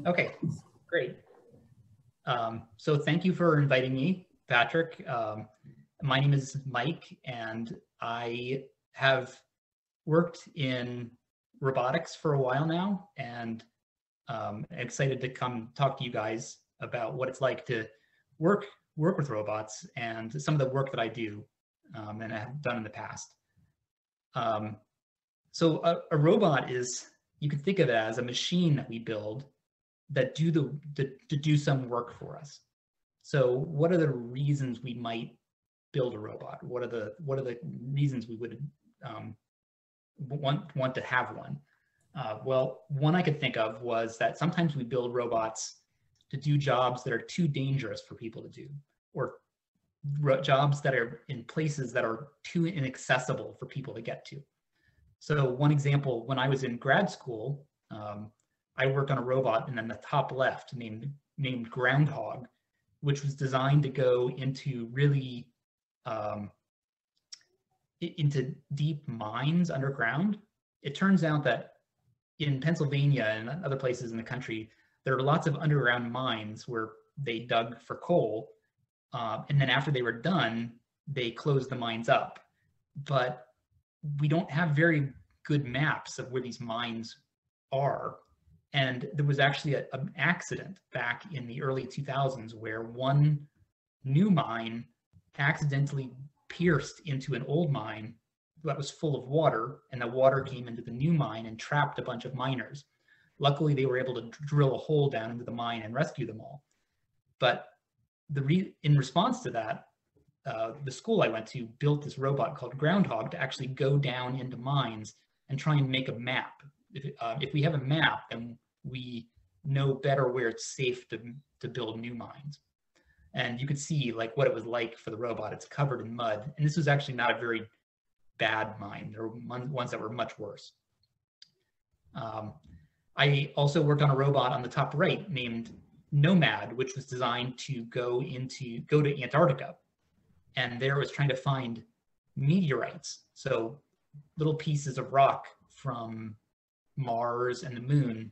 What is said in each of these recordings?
Okay, great. So thank you for inviting me, Patrick. My name is Mike, and I have worked in robotics for a while now, and excited to come talk to you guys about what it's like to work with robots and some of the work that I do and have done in the past. So a robot is, you can think of it as a machine that we build that to do some work for us. So what are the reasons we might build a robot? What are the reasons we would want to have one? Well, one I could think of was that sometimes we build robots to do jobs that are too dangerous for people to do, or jobs that are in places that are too inaccessible for people to get to. So one example, when I was in grad school, I worked on a robot, and then the top left named Groundhog, which was designed to go into really into deep mines underground. It turns out that in Pennsylvania and other places in the country, there are lots of underground mines where they dug for coal, and then after they were done, they closed the mines up. But we don't have very good maps of where these mines are. And there was actually an accident back in the early 2000s where one new mine accidentally pierced into an old mine that was full of water, and the water came into the new mine and trapped a bunch of miners. Luckily, they were able to drill a hole down into the mine and rescue them all. But in response to that, the school I went to built this robot called Groundhog to actually go down into mines and try and make a map. If we have a map, then we know better where it's safe to build new mines. And you could see like what it was like for the robot. It's covered in mud. And this was actually not a very bad mine. There were ones that were much worse. I also worked on a robot on the top right named Nomad, which was designed to go to Antarctica. And there was trying to find meteorites. So little pieces of rock from Mars and the moon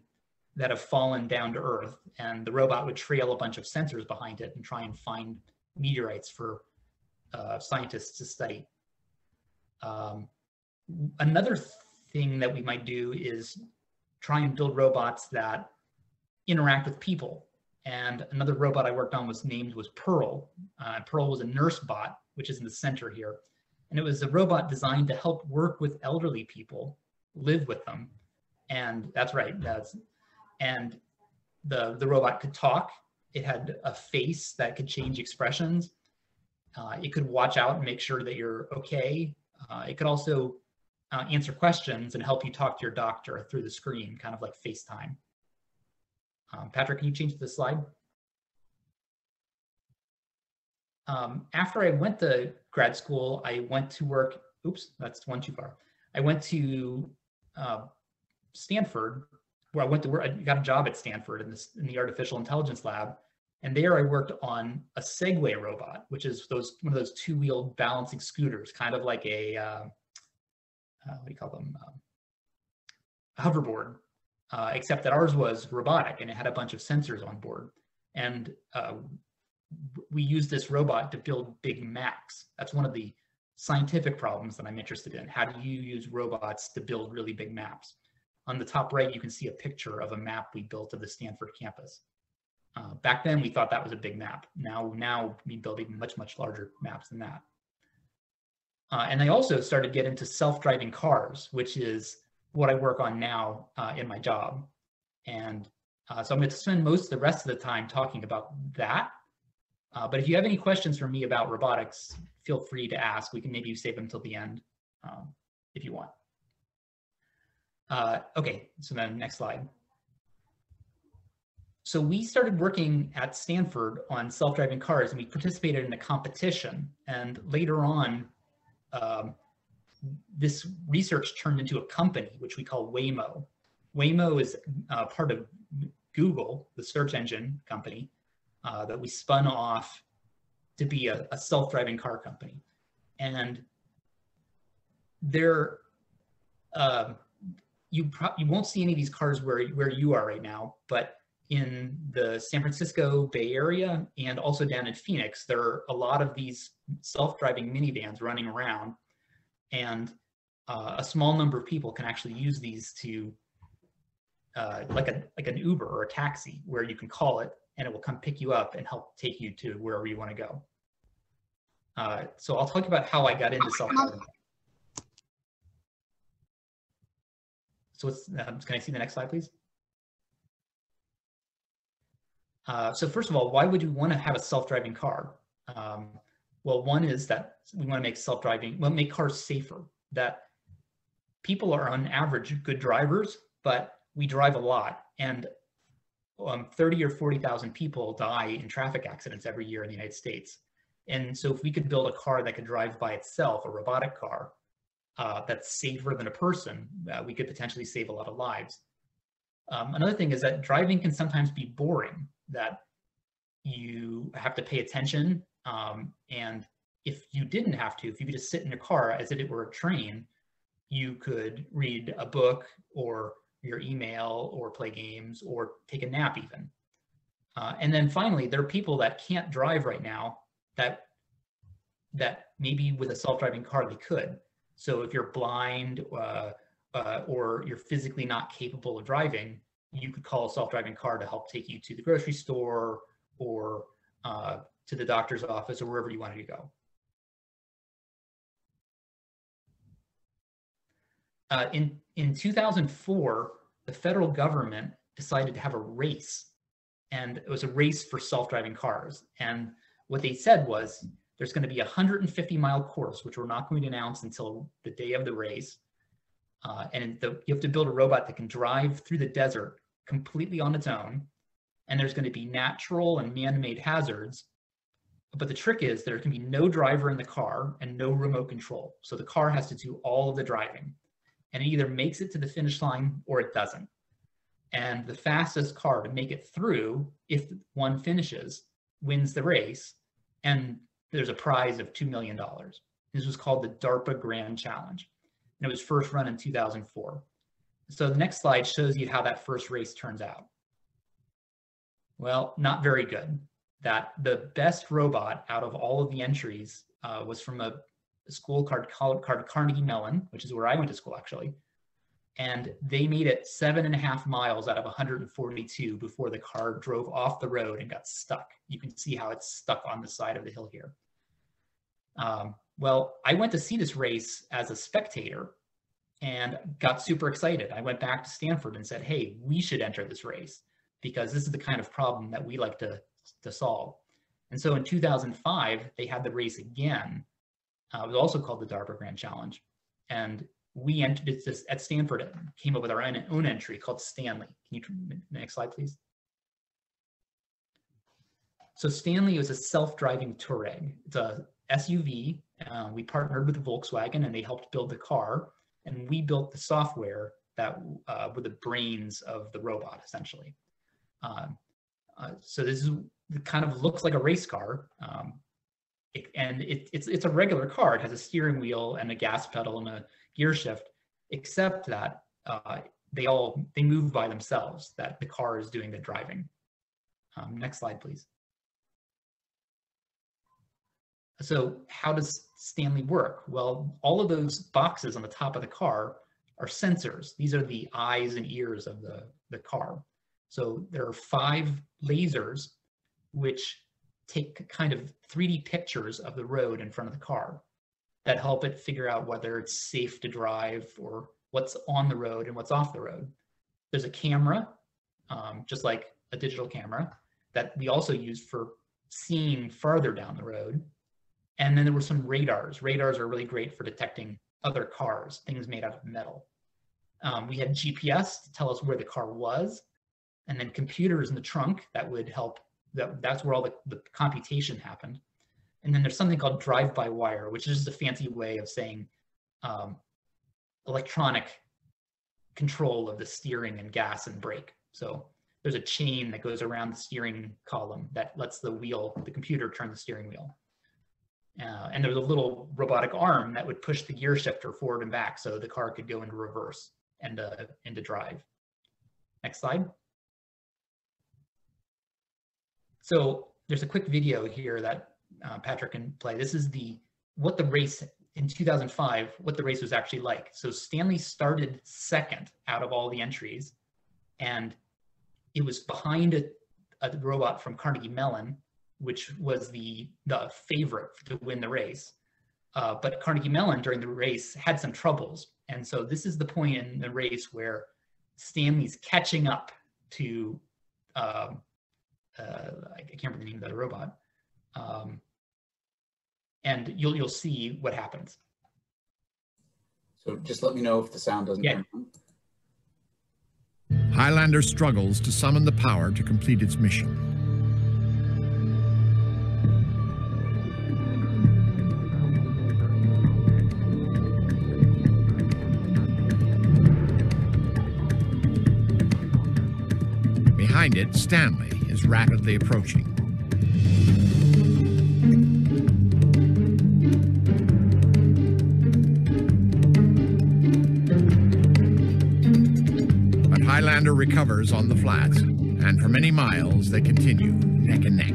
that have fallen down to Earth, and the robot would trail a bunch of sensors behind it and try and find meteorites for scientists to study. Another thing that we might do is try and build robots that interact with people. And another robot I worked on was Pearl. Pearl was a nurse bot, which is in the center here. And it was a robot designed to help work with elderly people, live with them. And that's right, and the robot could talk. It had a face that could change expressions. It could watch out and make sure that you're okay. It could also answer questions and help you talk to your doctor through the screen, kind of like FaceTime. Patrick, can you change the slide? After I went to grad school, I went to work, oops, that's one too far. I went to Stanford, where I went to work. I got a job at Stanford in the artificial intelligence lab. And there I worked on a Segway robot, which is one of those two-wheeled balancing scooters, kind of like a, what do you call them? A hoverboard, except that ours was robotic and it had a bunch of sensors on board. And we used this robot to build big maps. That's one of the scientific problems that I'm interested in. How do you use robots to build really big maps? On the top right, you can see a picture of a map we built of the Stanford campus. Back then, we thought that was a big map. Now we build even much, much larger maps than that. And I also started to get into self-driving cars, which is what I work on now in my job. And so I'm going to spend most of the rest of the time talking about that. But if you have any questions for me about robotics, feel free to ask. We can maybe save them till the end if you want. Okay, so then next slide. So we started working at Stanford on self-driving cars, and we participated in a competition. And later on, this research turned into a company, which we call Waymo. Waymo is part of Google, the search engine company, that we spun off to be a self-driving car company. And there, you won't see any of these cars where you are right now, but in the San Francisco Bay Area and also down in Phoenix, there are a lot of these self-driving minivans running around, and a small number of people can actually use these to like an Uber or a taxi, where you can call it and it will come pick you up and help take you to wherever you want to go. So I'll talk about how I got into self-driving. So can I see the next slide, please? So first of all, why would you want to have a self-driving car? Well, one is that we want to make cars safer. That people are on average good drivers, but we drive a lot, and 30 or 40,000 people die in traffic accidents every year in the United States. And so if we could build a car that could drive by itself, a robotic car, that's safer than a person, we could potentially save a lot of lives. Another thing is that driving can sometimes be boring, that you have to pay attention. And if you didn't have to, if you could just sit in a car as if it were a train, you could read a book or your email or play games or take a nap even. And then finally, there are people that can't drive right now that maybe with a self-driving car they could. So if you're blind or you're physically not capable of driving, you could call a self-driving car to help take you to the grocery store or to the doctor's office or wherever you wanted to go. In 2004, the federal government decided to have a race, and it was a race for self-driving cars. And what they said was, there's going to be a 150-mile course, which we're not going to announce until the day of the race. And you have to build a robot that can drive through the desert completely on its own. And there's going to be natural and man-made hazards. But the trick is there can be no driver in the car and no remote control. So the car has to do all of the driving. And it either makes it to the finish line or it doesn't. And the fastest car to make it through, if one finishes, wins the race. And there's a prize of $2 million. This was called the DARPA Grand Challenge. And it was first run in 2004. So the next slide shows you how that first race turns out. Well, not very good. That the best robot out of all of the entries was from a school called Carnegie Mellon, which is where I went to school actually. And they made it 7.5 miles out of 142 before the car drove off the road and got stuck. You can see how it's stuck on the side of the hill here. Well, I went to see this race as a spectator and got super excited. I went back to Stanford and said, hey, we should enter this race because this is the kind of problem that we like to solve. And so in 2005, they had the race again. It was also called the DARPA Grand Challenge. And we entered this at Stanford, came up with our own entry called Stanley. Can you, next slide, please? So Stanley was a self-driving Touareg. It's a SUV. We partnered with Volkswagen and they helped build the car. And we built the software that were the brains of the robot, essentially. So this is kind of looks like a race car. It's a regular car. It has a steering wheel and a gas pedal and a gear shift, except that they move by themselves, that the car is doing the driving. Next slide, please. So how does Stanley work? Well, all of those boxes on the top of the car are sensors. These are the eyes and ears of the car. So there are 5 lasers which take kind of 3D pictures of the road in front of the car that help it figure out whether it's safe to drive or what's on the road and what's off the road. There's a camera, just like a digital camera, that we also use for seeing farther down the road. And then there were some radars. Radars are really great for detecting other cars, things made out of metal. We had GPS to tell us where the car was, and then computers in the trunk that would help. That's where all the computation happened. And then there's something called drive-by-wire, which is just a fancy way of saying electronic control of the steering and gas and brake. So there's a chain that goes around the steering column that lets the computer turn the steering wheel. And there was a little robotic arm that would push the gear shifter forward and back so the car could go into reverse and into drive. Next slide. So there's a quick video here that Patrick can play. This is what the race in 2005, what the race was actually like. So Stanley started second out of all the entries, and it was behind a robot from Carnegie Mellon, which was the favorite to win the race. But Carnegie Mellon during the race had some troubles. And so this is the point in the race where Stanley's catching up to, I can't remember the name of that robot. And you'll see what happens. So just let me know if the sound doesn't turn on. Highlander struggles to summon the power to complete its mission. Behind it, Stanley is rapidly approaching. But Highlander recovers on the flats, and for many miles they continue neck and neck.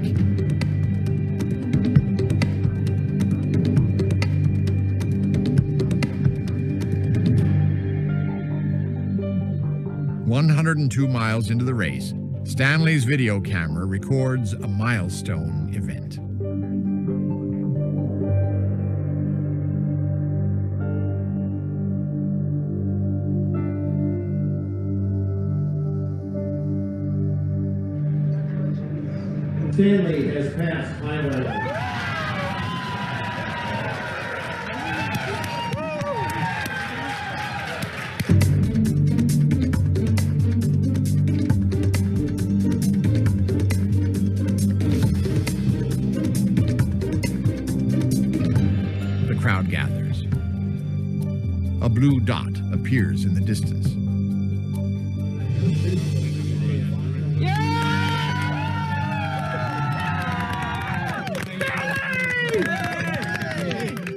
"102 miles into the race, Stanley's video camera records a milestone event. Stanley has passed Highlander. The crowd gathers. A blue dot appears in the distance.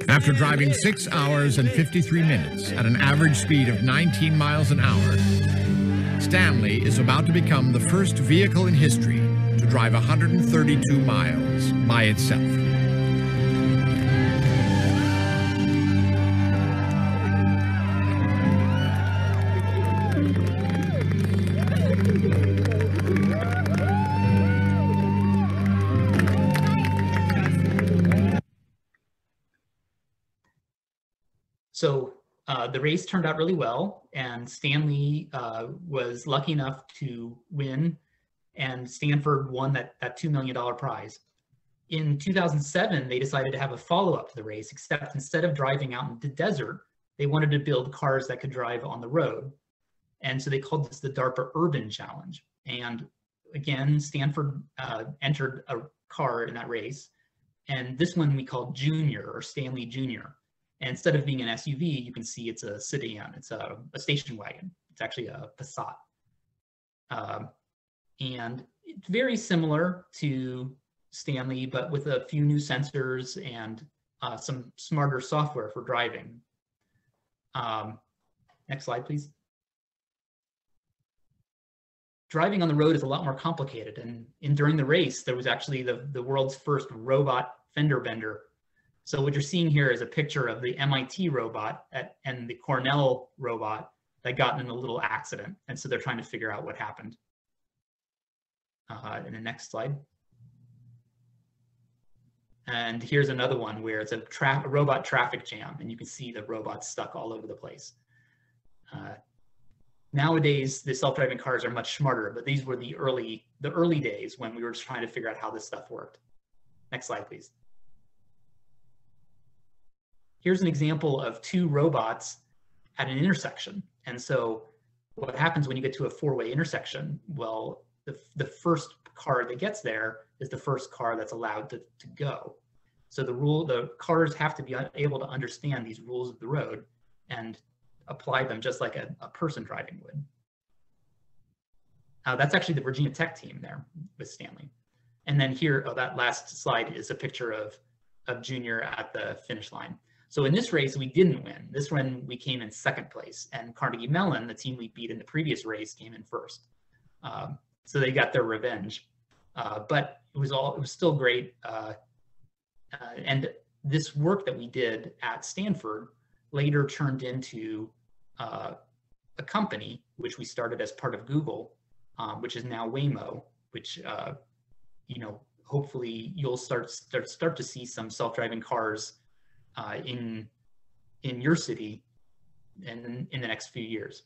After driving 6 hours and 53 minutes at an average speed of 19 miles an hour, Stanley is about to become the first vehicle in history to drive 132 miles by itself. So the race turned out really well, and Stanley was lucky enough to win, and Stanford won that $2 million prize. In 2007, they decided to have a follow-up to the race, except instead of driving out in the desert, they wanted to build cars that could drive on the road. And so they called this the DARPA Urban Challenge. And again, Stanford entered a car in that race, and this one we called Junior, or Stanley Junior. And instead of being an SUV, you can see it's a sedan. It's a station wagon. It's actually a Passat. And it's very similar to Stanley, but with a few new sensors and some smarter software for driving. Next slide, please. Driving on the road is a lot more complicated. And during the race, there was actually the world's first robot fender bender. So what you're seeing here is a picture of the MIT robot and the Cornell robot that got in a little accident. And so they're trying to figure out what happened. In the next slide. And here's another one where it's a robot traffic jam, and you can see the robots stuck all over the place. Nowadays, the self-driving cars are much smarter, but these were the early days when we were just trying to figure out how this stuff worked. Next slide, please. Here's an example of two robots at an intersection. And so what happens when you get to a four-way intersection? Well, the first car that gets there is the first car that's allowed to go. So the cars have to be able to understand these rules of the road and apply them just like a person driving would. That's actually the Virginia Tech team there with Stanley. And then here, that last slide is a picture of Junior at the finish line. So in this race, we didn't win. This one, we came in second place, and Carnegie Mellon, the team we beat in the previous race, came in first. So they got their revenge. But it was still great. And this work that we did at Stanford later turned into a company, which we started as part of Google, which is now Waymo, which, hopefully you'll start to see some self-driving cars in your city in the next few years.